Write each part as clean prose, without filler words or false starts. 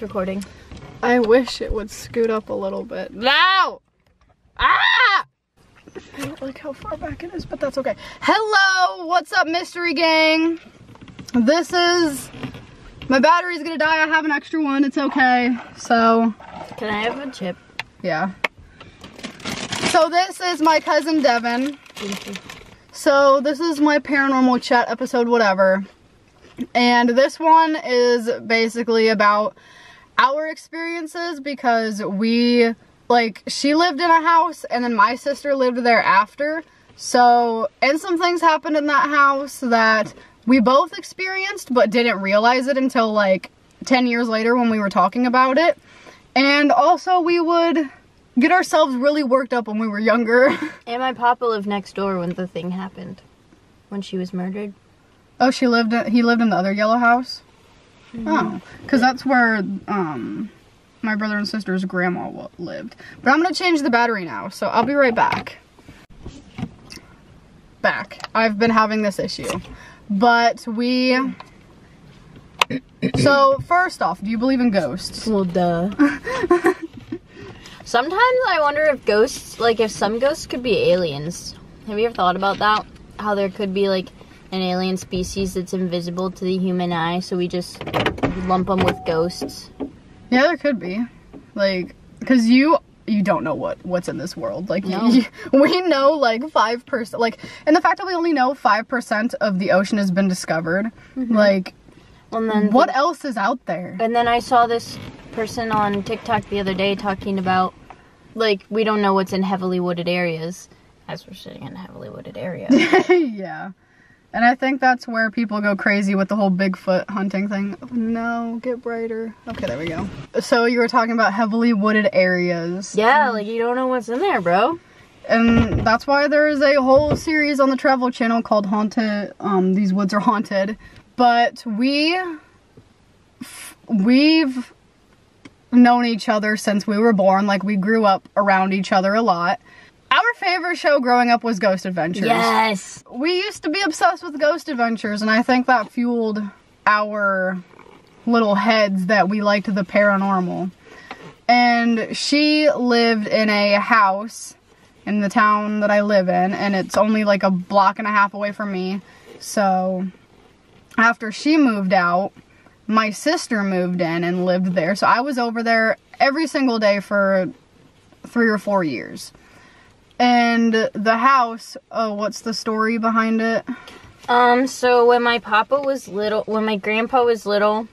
it's recording. I wish it would scoot up a little bit. No! Ah! I don't like how far back it is, but that's okay. Hello! What's up, mystery gang? This is... My battery's gonna die. I have an extra one. It's okay. So... Can I have a chip? Yeah. So this is my cousin Devin. So this is my paranormal chat episode, whatever. And this one is basically about our experiences because we, like, she lived in a house and then my sister lived there after. So, and some things happened in that house that we both experienced but didn't realize it until like 10 years later when we were talking about it. And also we would get ourselves really worked up when we were younger. And my papa lived next door when the thing happened. When she was murdered. Oh, he lived in the other yellow house? Mm-hmm. Oh, because that's where my brother and sister's grandma lived. But I'm going to change the battery now, so I'll be right back. I've been having this issue. But we... So, first off, do you believe in ghosts? Well, duh. Sometimes I wonder if ghosts, like, if some ghosts could be aliens. Have you ever thought about that? How there could be, like, an alien species that's invisible to the human eye, so we just lump them with ghosts. Yeah, there could be. Like, because you don't know what's in this world. Like, no. We know, like, 5%. Like, and the fact that we only know 5% of the ocean has been discovered. Mm-hmm. Like, well, then what else is out there? And then I saw this person on TikTok the other day talking about, like, we don't know what's in heavily wooded areas. As we're sitting in a heavily wooded area. Yeah. And I think that's where people go crazy with the whole Bigfoot hunting thing. Oh, no, get brighter. Okay, there we go. So you were talking about heavily wooded areas. Yeah, like you don't know what's in there, bro. And that's why there is a whole series on the Travel Channel called Haunted, These Woods Are Haunted. But we've known each other since we were born. Like, we grew up around each other a lot. Our favorite show growing up was Ghost Adventures. Yes! We used to be obsessed with Ghost Adventures, and I think that fueled our little heads that we liked the paranormal. And she lived in a house in the town that I live in, and it's only like a block and a half away from me. So, after she moved out, my sister moved in and lived there. So I was over there every single day for 3 or 4 years. And the house, oh, what's the story behind it? So when my grandpa was little,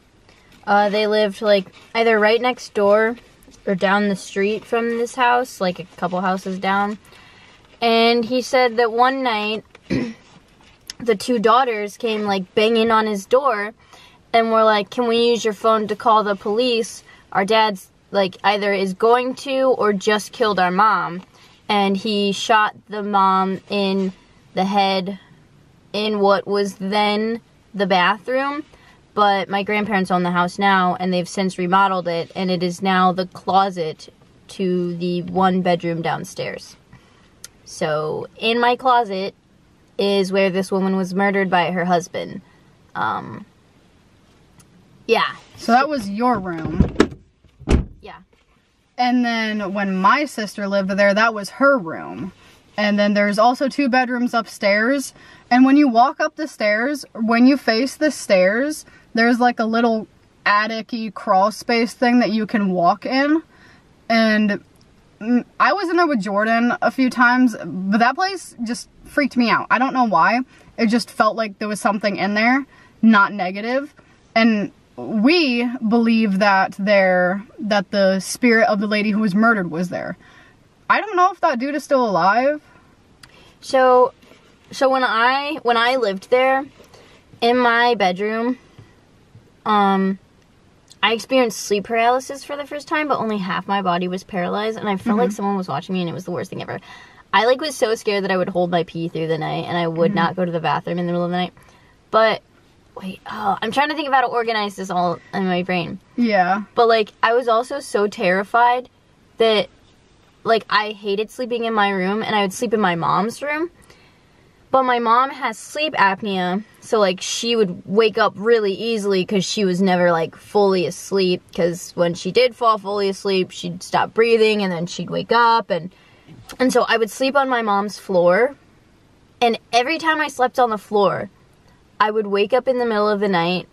they lived, like, either right next door or down the street from this house, like a couple houses down. And he said that one night, the 2 daughters came, like, banging on his door and were like, can we use your phone to call the police? Our dad's, like, either is going to or just killed our mom. And he shot the mom in the head in what was then the bathroom. But my grandparents own the house now, and they've since remodeled it, and it is now the closet to the 1 bedroom downstairs. So, in my closet is where this woman was murdered by her husband. Yeah. So that was your room. Yeah. And then when my sister lived there, that was her room. And then there's also 2 bedrooms upstairs. And when you walk up the stairs, when you face the stairs, there's like a little attic-y crawl space thing that you can walk in. And I was in there with Jordan a few times, but that place just freaked me out. I don't know why. It just felt like there was something in there, not negative. And we believe that the spirit of the lady who was murdered was there. I don't know if that dude is still alive. So when I lived there, in my bedroom, I experienced sleep paralysis for the first time, but only half my body was paralyzed, and I felt like someone was watching me, and it was the worst thing ever. I, like, was so scared that I would hold my pee through the night, and I would not go to the bathroom in the middle of the night. But wait, I'm trying to think of how to organize this all in my brain. Yeah. But, like, I was also so terrified that, like, I hated sleeping in my room, and I would sleep in my mom's room. But my mom has sleep apnea, so, like, she would wake up really easily because she was never, like, fully asleep. Because when she did fall fully asleep, she'd stop breathing, and then she'd wake up. And so I would sleep on my mom's floor. And every time I slept on the floor, I would wake up in the middle of the night,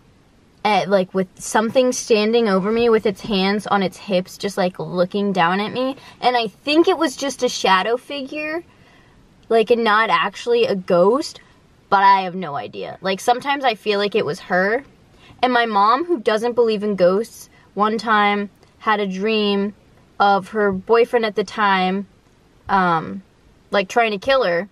like, with something standing over me with its hands on its hips, just, like, looking down at me. And I think it was just a shadow figure. Like, and not actually a ghost, but I have no idea. Like, sometimes I feel like it was her. And my mom, who doesn't believe in ghosts, one time had a dream of her boyfriend at the time, like, trying to kill her.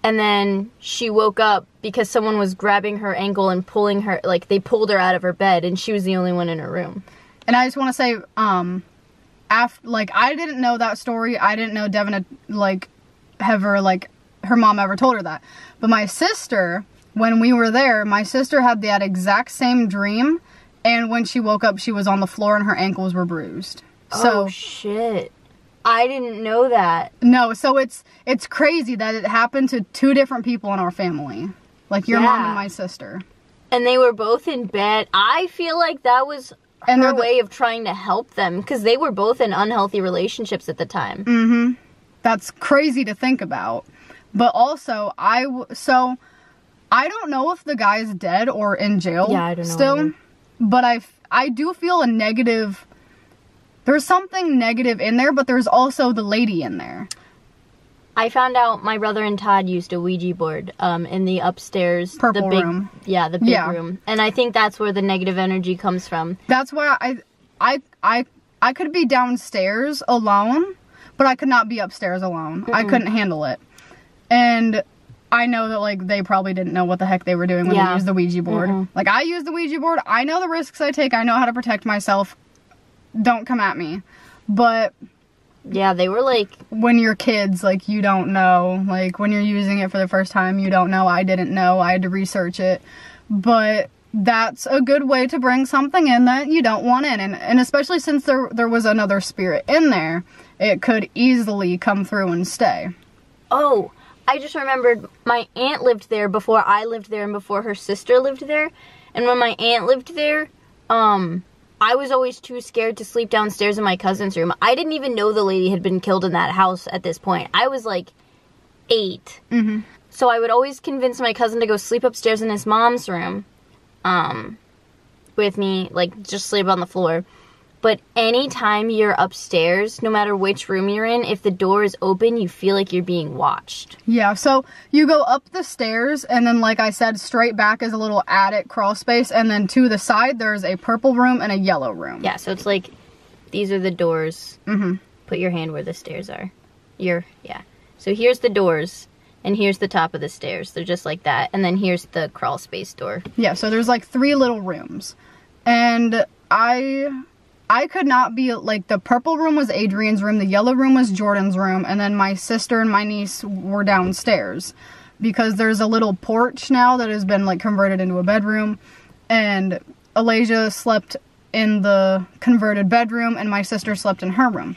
And then she woke up because someone was grabbing her ankle and pulling her, like, they pulled her out of her bed, and she was the only one in her room. And I just want to say, like, I didn't know that story. I didn't know Devin had, like, ever, like, her mom ever told her that. But my sister, when we were there, my sister had that exact same dream, and when she woke up, she was on the floor and her ankles were bruised. So, oh, shit. I didn't know that. No, so it's crazy that it happened to two different people in our family. Like, your mom and my sister. And they were both in bed. I feel like that was her way of trying to help them, because they were both in unhealthy relationships at the time. Mm-hmm. That's crazy to think about. But also, I don't know if the guy's dead or in jail. Yeah, I don't know still. either. But I do feel a negative. There's something negative in there, but there's also the lady in there. I found out my brother and Todd used a Ouija board in the upstairs. Purple room. Yeah, the big room. And I think that's where the negative energy comes from. That's why I could be downstairs alone, but I could not be upstairs alone. I couldn't handle it. And I know that, like, they probably didn't know what the heck they were doing when they used the Ouija board. Like, I use the Ouija board. I know the risks I take. I know how to protect myself. Don't come at me. But yeah, they were like, when you're kids, like, you don't know. Like, when you're using it for the first time, you don't know. I didn't know. I had to research it. But that's a good way to bring something in that you don't want in. And especially since there was another spirit in there, it could easily come through and stay. Oh, I just remembered my aunt lived there before I lived there and before her sister lived there. And when my aunt lived there, I was always too scared to sleep downstairs in my cousin's room. I didn't even know the lady had been killed in that house at this point. I was like 8. Mm-hmm. So I would always convince my cousin to go sleep upstairs in his mom's room with me, like, just sleep on the floor. But anytime you're upstairs, no matter which room you're in, if the door is open, you feel like you're being watched. Yeah, so you go up the stairs, and then, like I said, straight back is a little attic crawl space, and then to the side, there's a purple room and a yellow room. Yeah, so it's like, these are the doors. Mm-hmm. Put your hand where the stairs are. Yeah. So here's the doors, and here's the top of the stairs. They're just like that. And then here's the crawl space door. Yeah, so there's, like, 3 little rooms. And I could not be, like, the purple room was Adrian's room, the yellow room was Jordan's room, and then my sister and my niece were downstairs. Because there's a little porch now that has been, like, converted into a bedroom, and Alasia slept in the converted bedroom, and my sister slept in her room.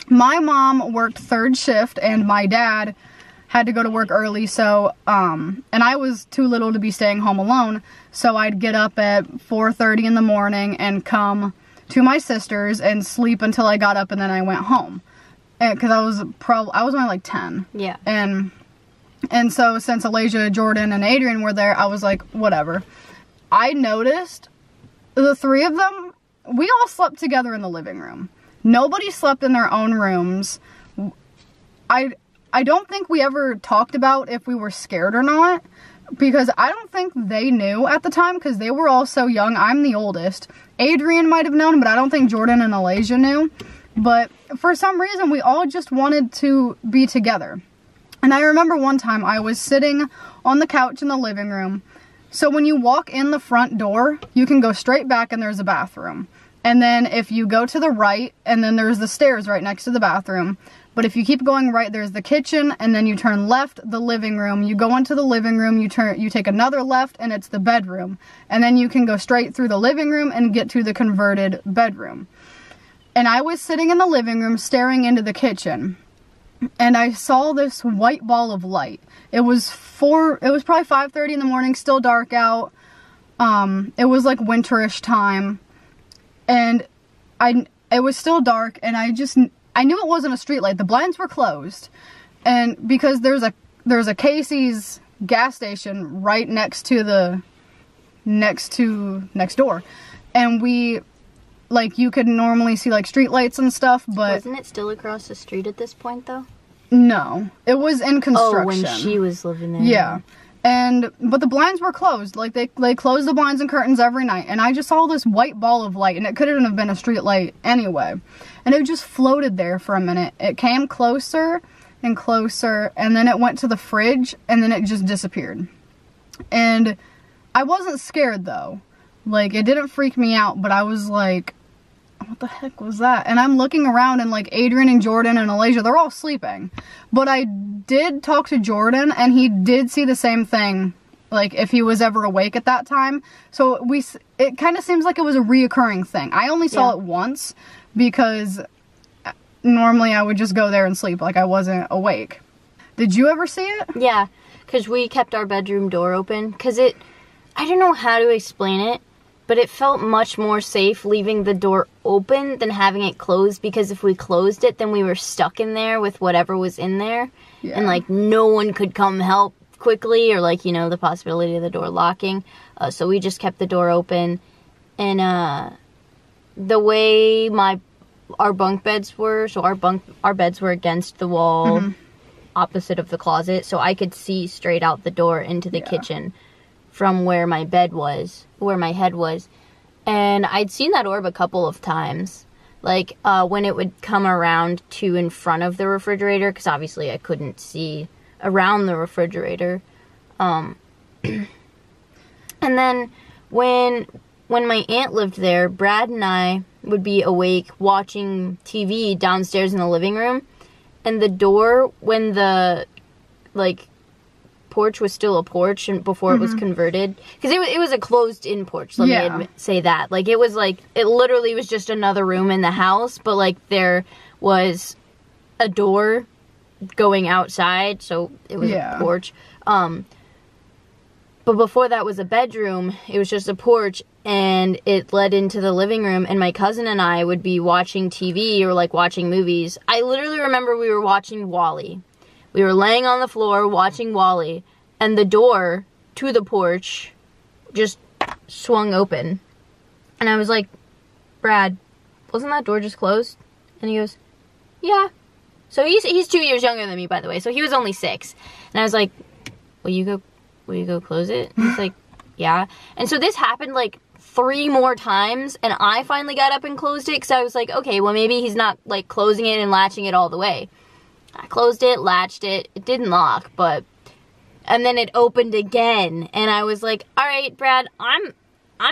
My mom worked 3rd shift, and my dad had to go to work early, so, and I was too little to be staying home alone, so I'd get up at 4:30 in the morning and come to my sister's and sleep until I got up, and then I went home. Because I was only like 10. Yeah. And so since Alasia, Jordan, and Adrian were there, I was like, whatever. I noticed the 3 of them, we all slept together in the living room. Nobody slept in their own rooms. I don't think we ever talked about if we were scared or not, because I don't think they knew at the time, because they were all so young. I'm the oldest. Adrian might have known, but I don't think Jordan and Alasia knew. But for some reason, we all just wanted to be together. And I remember one time I was sitting on the couch in the living room. So when you walk in the front door, you can go straight back and there's a bathroom. And then if you go to the right, and then there's the stairs right next to the bathroom. But if you keep going right, there's the kitchen, and then you turn left, the living room. You go into the living room, you take another left, and it's the bedroom. And then you can go straight through the living room and get to the converted bedroom. And I was sitting in the living room staring into the kitchen. and I saw this white ball of light. It was probably 5:30 in the morning, still dark out. It was like winterish time, and it was still dark, and I knew it wasn't a street light. The blinds were closed, and because there's a Casey's gas station right next door, and you could normally see like street lights and stuff, but wasn't it still across the street at this point though? No, it was in construction. Oh, when she was living there. Yeah. But the blinds were closed. Like, they closed the blinds and curtains every night. And I just saw this white ball of light, and it couldn't have been a street light anyway. And it just floated there for a minute. It came closer and closer, and then it went to the fridge, and then it just disappeared. And I wasn't scared, though. Like, it didn't freak me out, but I was like, what the heck was that? And I'm looking around, and like Adrian and Jordan and Alasia, they're all sleeping. But I did talk to Jordan, and he did see the same thing, like if he was ever awake at that time. So it kind of seems like it was a reoccurring thing. I only saw it once because normally I would just go there and sleep like I wasn't awake. Did you ever see it? Yeah, because we kept our bedroom door open. Because I don't know how to explain it, but it felt much more safe leaving the door open than having it closed, because if we closed it, then we were stuck in there with whatever was in there. Yeah. And, like, no one could come help quickly, or, like, the possibility of the door locking. So we just kept the door open. And the way our bunk beds were, so our beds were against the wall, opposite of the closet, so I could see straight out the door into the kitchen from where my head was. And I'd seen that orb a couple of times. Like, when it would come around to in front of the refrigerator, because obviously I couldn't see around the refrigerator. And then when my aunt lived there, Brad and I would be awake watching TV downstairs in the living room. And the door, when the, like, porch was still a porch and before it was converted, because it was a closed-in porch, let me say that. Like, it literally was just another room in the house, but, like, there was a door going outside, so it was a porch. But before that was a bedroom, it was just a porch, and it led into the living room, and my cousin and I would be watching TV or, like, watching movies. I literally remember we were watching WALL-E. We were laying on the floor watching WALL-E, and the door to the porch just swung open. And I was like, Brad, wasn't that door just closed? And he goes, yeah. So he's 2 years younger than me, by the way, so he was only 6. And I was like, will you go close it? And he's like, yeah. And so this happened like 3 more times, and I finally got up and closed it, because I was like, okay, well, maybe he's not, like, closing it and latching it all the way. I closed it, latched it. It didn't lock, and then it opened again, and I was like, all right, Brad, I'm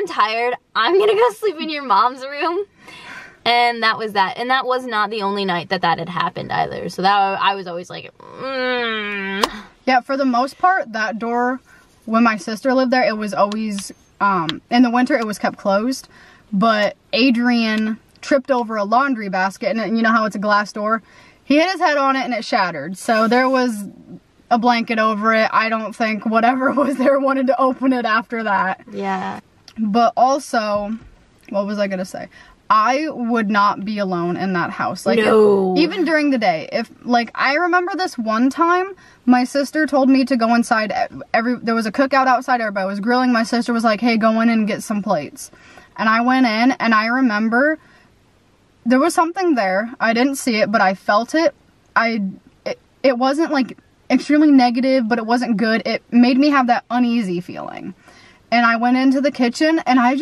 tired. I'm gonna go sleep in your mom's room. And that was that. And that was not the only night that had happened either. So that I was always like, Yeah, for the most part, that door, when my sister lived there, it was always, in the winter, it was kept closed. But Adrian tripped over a laundry basket, and you know how it's a glass door? He hit his head on it and it shattered. So there was a blanket over it. I don't think whatever was there wanted to open it after that. Yeah. But also, what was I going to say? I would not be alone in that house. Like, no. Even during the day. I remember this one time, my sister told me to go inside. There was a cookout outside, everybody was grilling. My sister was like, hey, go in and get some plates. And I went in, and I remember there was something there. I didn't see it, but I felt it. It wasn't, like, extremely negative, but it wasn't good. It made me have that uneasy feeling. And I went into the kitchen, and I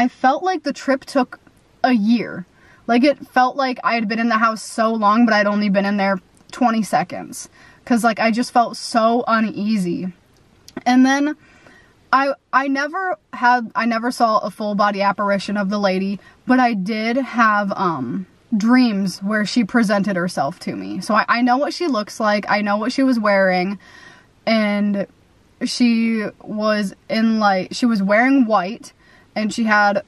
felt like the trip took a year. Like, it felt like I had been in the house so long, but I'd only been in there 20 seconds. Because, like, I just felt so uneasy. And then I never saw a full body apparition of the lady, but I did have dreams where she presented herself to me. So I know what she looks like. I know what she was wearing. And she was wearing white, and she had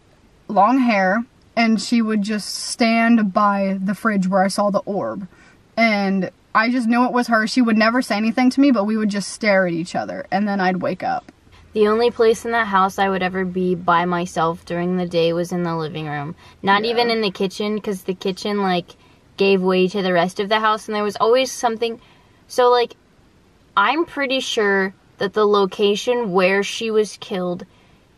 long hair, and she would just stand by the fridge where I saw the orb. And I just knew it was her. She would never say anything to me, but we would just stare at each other, and then I'd wake up. The only place in that house I would ever be by myself during the day was in the living room. Not even in the kitchen, because the kitchen, like, gave way to the rest of the house, and there was always something. So, like, I'm pretty sure that the location where she was killed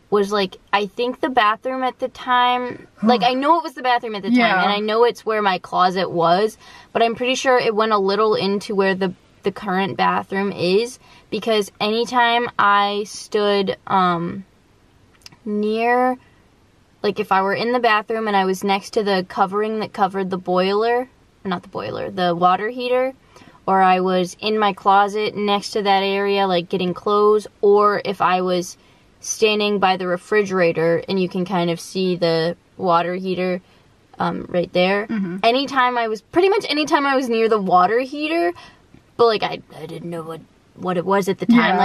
was, like, I think the bathroom at the time. Like, I know it was the bathroom at the time, and I know it's where my closet was, but I'm pretty sure it went a little into where the current bathroom is, because anytime I stood near, like, if I were in the bathroom and I was next to the covering that covered the boiler, not the boiler, the water heater, or I was in my closet next to that area, like, getting clothes, or if I was standing by the refrigerator and you can kind of see the water heater right there. Anytime I was near the water heater, but, like, I didn't know what it was at the time.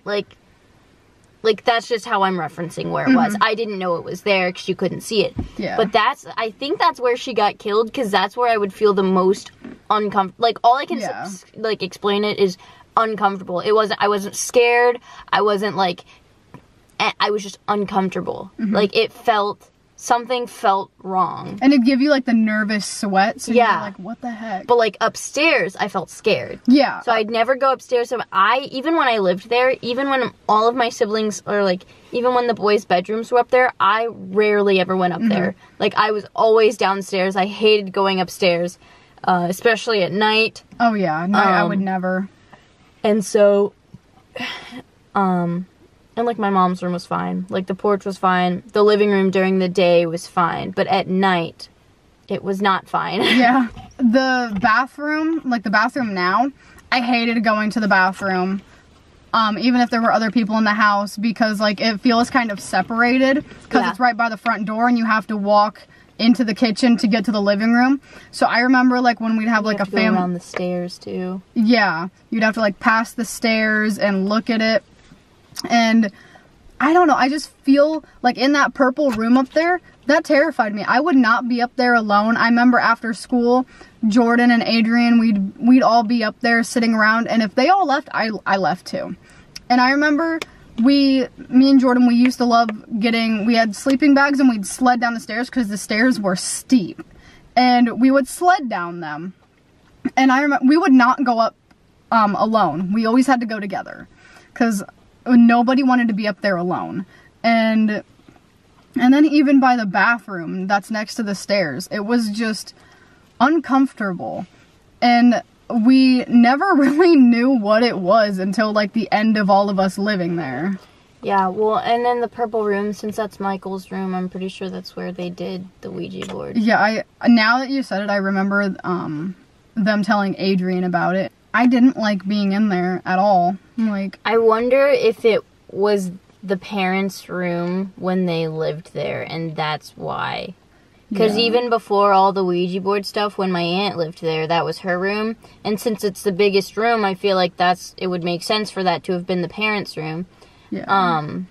Like, that's just how I'm referencing where it was. I didn't know it was there because you couldn't see it. Yeah. But I think that's where she got killed, because that's where I would feel the most uncomfortable. Like, all I can, like, explain it is uncomfortable. I wasn't scared. I wasn't, like, I was just uncomfortable. Like, something felt wrong. And it'd give you, like, the nervous sweat, so you're like, what the heck? But, like, upstairs, I felt scared. Yeah. So I'd never go upstairs. So even when I lived there, even when all of my siblings, or, like, even when the boys' bedrooms were up there, I rarely ever went up there. Like, I was always downstairs. I hated going upstairs, especially at night. Oh, yeah. No, I would never. And so, and, like, my mom's room was fine. Like, the porch was fine. The living room during the day was fine. But at night, it was not fine. Yeah. The bathroom, like, the bathroom now, I hated going to the bathroom, even if there were other people in the house, because, like, it feels kind of separated, because it's right by the front door, and you have to walk into the kitchen to get to the living room. So I remember, like, when we'd have, like, a family... go around the stairs, too. Yeah. You'd have to, like, pass the stairs and look at it. And I don't know, I just feel like in that purple room up there, that terrified me. I would not be up there alone. I remember after school, Jordan and Adrian, we'd all be up there sitting around, and if they all left, I left too. And I remember me and Jordan, we used to love we had sleeping bags, and we'd sled down the stairs because the stairs were steep. And we would sled down them. And I remember we would not go up alone. We always had to go together, because nobody wanted to be up there alone. And then even by the bathroom that's next to the stairs, it was just uncomfortable. And we never really knew what it was until, like, the end of all of us living there. Yeah, well, and then the purple room, since that's Michael's room, I'm pretty sure that's where they did the Ouija board. Yeah, now that you said it, I remember them telling Adrian about it. I didn't like being in there at all. Like, I wonder if it was the parents' room when they lived there, and that's why. Because even before all the Ouija board stuff, when my aunt lived there, that was her room. And since it's the biggest room, I feel like it would make sense for that to have been the parents' room. Yeah.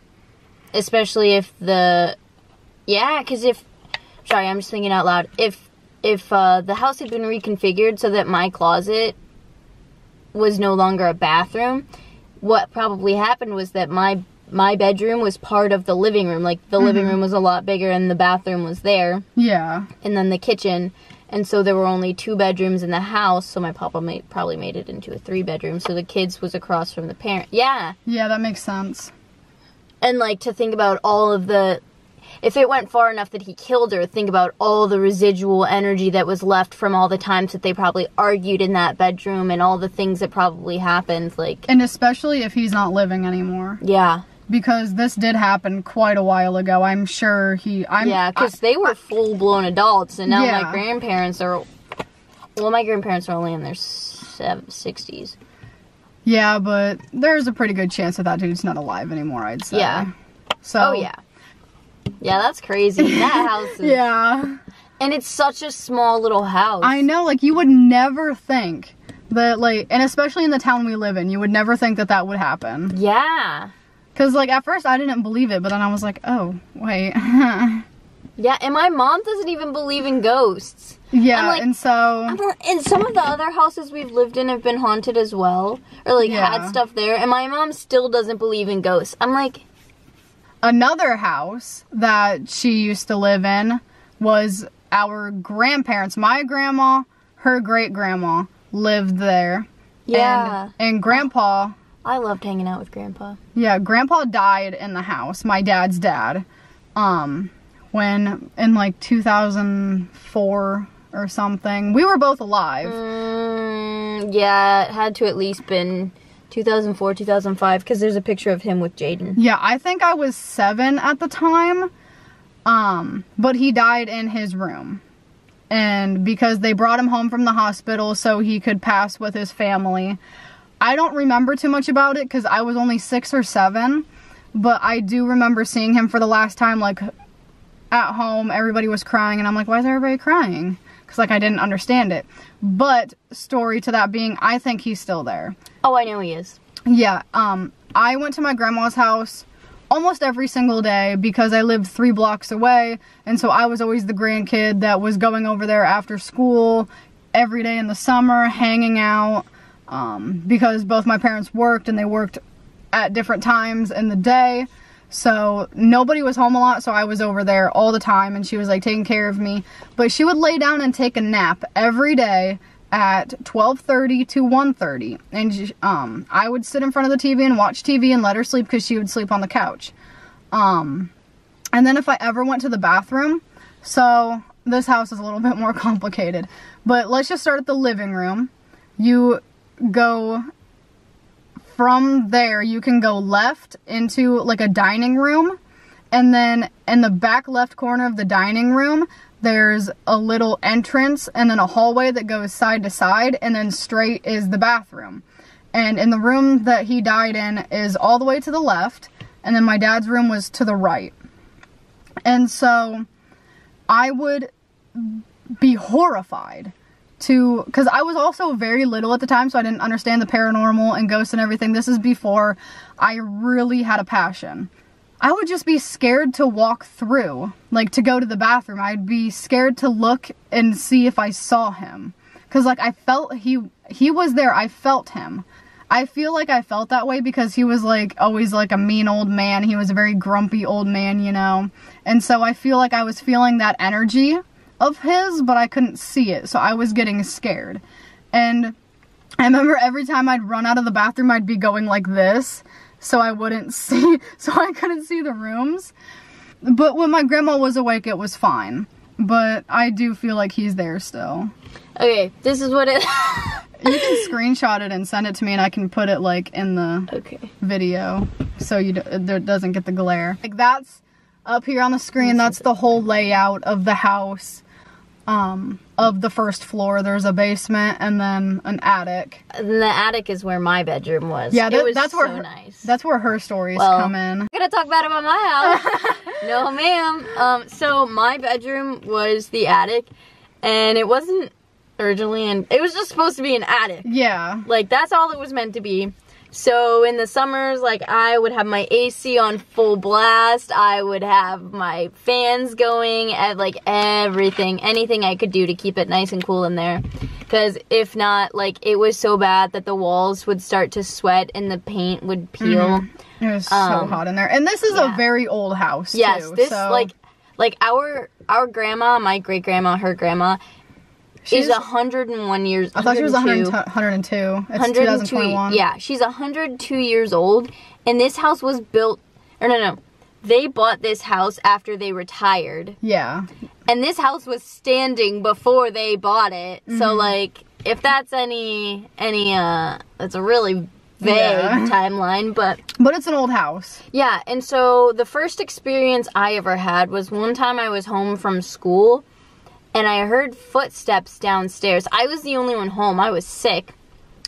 Especially if sorry, I'm just thinking out loud. If the house had been reconfigured so that my closet was no longer a bathroom, what probably happened was that my bedroom was part of the living room. Like, the living room was a lot bigger and the bathroom was there. Yeah. And then the kitchen. And so there were only 2 bedrooms in the house, so my papa probably made it into a 3-bedroom. So the kids was across from the parent. Yeah. Yeah, that makes sense. And, like, to think about all of the... If it went far enough that he killed her, think about all the residual energy that was left from all the times that they probably argued in that bedroom and all the things that probably happened, like... And especially if he's not living anymore. Yeah. Because this did happen quite a while ago. I'm sure yeah, because they were full-blown adults, and now my grandparents are... Well, my grandparents are only in their 60s. Yeah, but there's a pretty good chance that dude's not alive anymore, I'd say. Yeah. So... Oh, yeah. Yeah, that's crazy. That house is... Yeah. And it's such a small little house. I know, like, you would never think that, like... And especially in the town we live in, you would never think that that would happen. Yeah. Because, like, at first I didn't believe it, but then I was like, oh, wait. Yeah, and my mom doesn't even believe in ghosts. Yeah, like, and so... And some of the other houses we've lived in have been haunted as well. Or, like, Yeah. had stuff there. And my mom still doesn't believe in ghosts. I'm like... Another house that she used to live in was our grandparents. My grandma, her great-grandma lived there. Yeah. And Grandpa... I loved hanging out with Grandpa. Yeah, Grandpa died in the house, my dad's dad, when in like 2004 or something. We were both alive. Yeah, it had to at least been 2004, 2005, because there's a picture of him with Jaden. Yeah, I think I was 7 at the time, but he died in his room. And because they brought him home from the hospital so he could pass with his family. I don't remember too much about it because I was only 6 or 7, but I do remember seeing him for the last time, like, at home. Everybody was crying, and I'm like, why is everybody crying? Because, like, I didn't understand it. But, story to that being, I think he's still there. Oh, I know he is. Yeah, I went to my grandma's house almost every single day because I lived 3 blocks away, and so I was always the grandkid that was going over there after school every day in the summer, hanging out. Because both my parents worked and they worked at different times in the day. So nobody was home a lot, so I was over there all the time and she was like taking care of me. But she would lay down and take a nap every day at 12:30 to 1:30. And I would sit in front of the TV and watch TV and let her sleep because she would sleep on the couch. And then if I ever went to the bathroom, so this house is a little bit more complicated. But let's just start at the living room. You go from there, you can go left into like a dining room, and then in the back left corner of the dining room there's a little entrance and then a hallway that goes side to side, and then straight is the bathroom. And in the room that he died in is all the way to the left, and then my dad's room was to the right. And so I would be horrified because I was also very little at the time, so I didn't understand the paranormal and ghosts and everything. This is before I really had a passion. I would just be scared to walk through, like to go to the bathroom. I'd be scared to look and see if I saw him. Because like I felt he was there, I felt him. I feel like I felt that way because he was like always like a mean old man. He was a very grumpy old man, you know. And so I feel like I was feeling that energy of his, but I couldn't see it, so I was getting scared. And I remember every time I'd run out of the bathroom, I'd be going like this, so I couldn't see the rooms. But when my grandma was awake, it was fine. But I do feel like he's there still. Okay, this is what it... You can screenshot it and send it to me, and I can put it like in the video, so it doesn't get the glare. Like that's up here on the screen. That's the whole layout of the house. Of the first floor. There's a basement and then an attic. And the attic is where my bedroom was. Yeah, that's so nice. That's where her stories come in. I'm gonna talk bad about my house. No, ma'am. So my bedroom was the attic, and it wasn't originally, and it was just supposed to be an attic. Yeah. Like that's all it was meant to be. So in the summers, like I would have my AC on full blast. I would have my fans going at like anything I could do to keep it nice and cool in there. Because if not, like it was so bad that the walls would start to sweat and the paint would peel. It was so hot in there. And this is a very old house too. This like our grandma, my great grandma, her grandma, she's 101 years. I thought she was 102. It's 2021. Yeah, she's 102 years old, and this house was built. Or no, they bought this house after they retired. Yeah, and this house was standing before they bought it. So like, if that's any, it's a really vague timeline, but it's an old house. Yeah, and so the first experience I ever had was one time I was home from school. And I heard footsteps downstairs. I was the only one home. I was sick.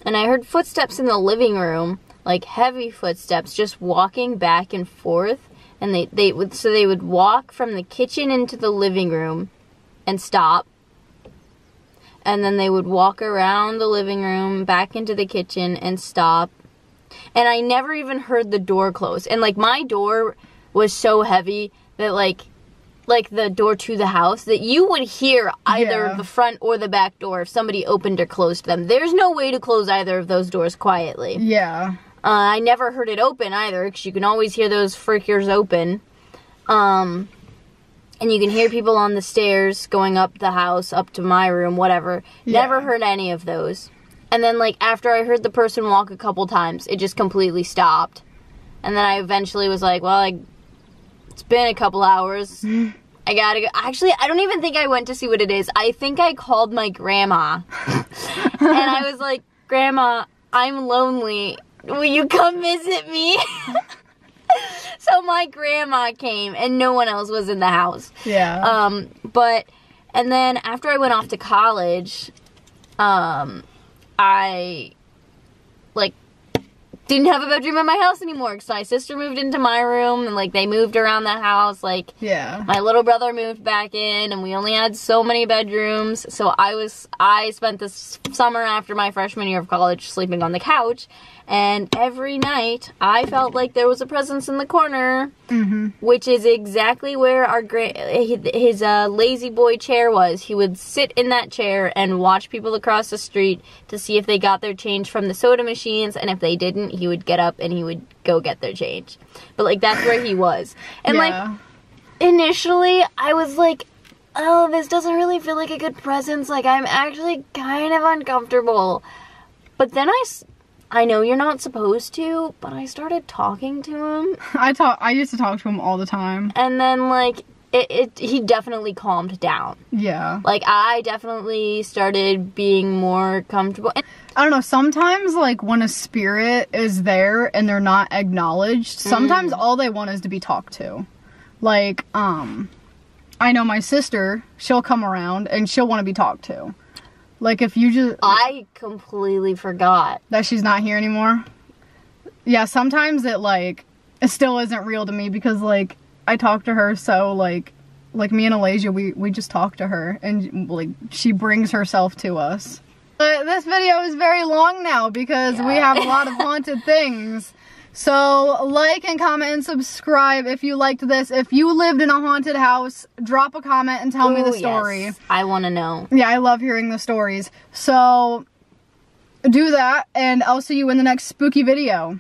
And I heard footsteps in the living room, like heavy footsteps, just walking back and forth. And they would walk from the kitchen into the living room and stop. And then they would walk around the living room, back into the kitchen and stop. And I never even heard the door close. And like my door was so heavy that like like the door to the house, that you would hear either Yeah. the front or the back door if somebody opened or closed them. There's no way to close either of those doors quietly. Yeah. I never heard it open either, because you can always hear those frickers open. And you can hear people on the stairs going up the house, up to my room, whatever. Yeah. Never heard any of those. And then, like, after I heard the person walk a couple times, it just completely stopped. And then I eventually was like, well, it's been a couple hours. I gotta go. Actually, I don't even think I went to see what it is. I think I called my grandma. And I was like, Grandma, I'm lonely. Will you come visit me? So my grandma came, and no one else was in the house. Yeah. And then after I went off to college, I, like, didn't have a bedroom in my house anymore, because my sister moved into my room, and, like, they moved around the house, like, yeah. my little brother moved back in, and we only had so many bedrooms, so I spent this summer after my freshman year of college sleeping on the couch, and every night, I felt like there was a presence in the corner, which is exactly where his lazy boy chair was. He would sit in that chair and watch people across the street to see if they got their change from the soda machines, and if they didn't, he would get up and he would go get their change. But, like, that's where he was. And, like, initially, I was like, oh, this doesn't really feel like a good presence. Like, I'm actually kind of uncomfortable. But then I know you're not supposed to, but I started talking to him. I used to talk to him all the time. And then, like, he definitely calmed down. Yeah. Like, I definitely started being more comfortable. I don't know, sometimes, like, when a spirit is there and they're not acknowledged, sometimes all they want is to be talked to. Like, I know my sister, she'll come around and she'll want to be talked to. Like, if you just... I completely forgot. That she's not here anymore? Yeah, sometimes it still isn't real to me, because, like, I talk to her, so, like me and Alasia, we just talk to her, and, like, she brings herself to us. But this video is very long now, because we have a lot of haunted things. So, like and comment and subscribe if you liked this. If you lived in a haunted house, drop a comment and tell me the story. Yes. I want to know. Yeah, I love hearing the stories. So, do that, and I'll see you in the next spooky video.